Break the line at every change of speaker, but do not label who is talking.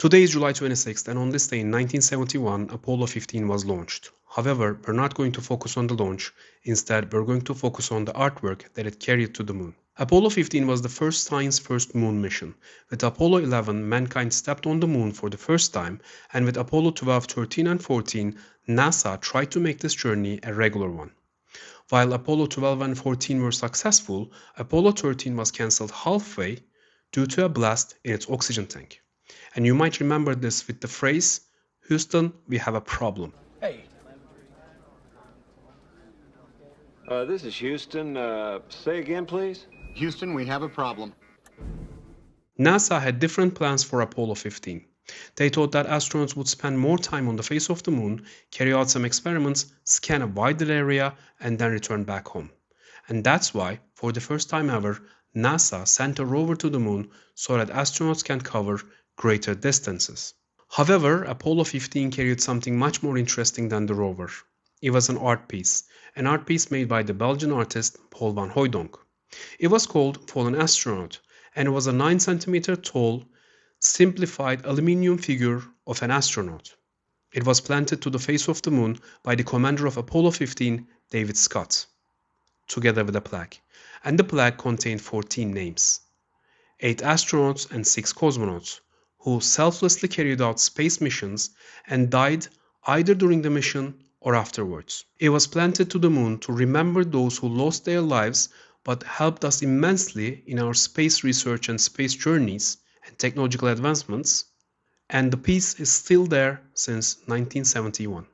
Today is July 26th, and on this day in 1971, Apollo 15 was launched. However, we're not going to focus on the launch. Instead, we're going to focus on the artwork that it carried to the moon. Apollo 15 was the first science-first moon mission. With Apollo 11, mankind stepped on the moon for the first time, and with Apollo 12, 13, and 14, NASA tried to make this journey a regular one. While Apollo 12 and 14 were successful, Apollo 13 was cancelled halfway due to a blast in its oxygen tank. And you might remember this with the phrase, "Houston, we have a problem."
Hey.
This is Houston. Say again, please.
Houston, we have a problem.
NASA had different plans for Apollo 15. They thought that astronauts would spend more time on the face of the moon, carry out some experiments, scan a wider area, and then return back home. And that's why, for the first time ever, NASA sent a rover to the moon so that astronauts can cover greater distances. However, Apollo 15 carried something much more interesting than the rover. It was an art piece made by the Belgian artist Paul van Hooijdonk. It was called Fallen Astronaut, and it was a 9 cm tall, simplified aluminium figure of an astronaut. It was planted to the face of the moon by the commander of Apollo 15, David Scott, together with a plaque. And the plaque contained 14 names. 8 astronauts and 6 cosmonauts, who selflessly carried out space missions and died either during the mission or afterwards. It was planted to the moon to remember those who lost their lives but helped us immensely in our space research and space journeys and technological advancements, and the piece is still there since 1971.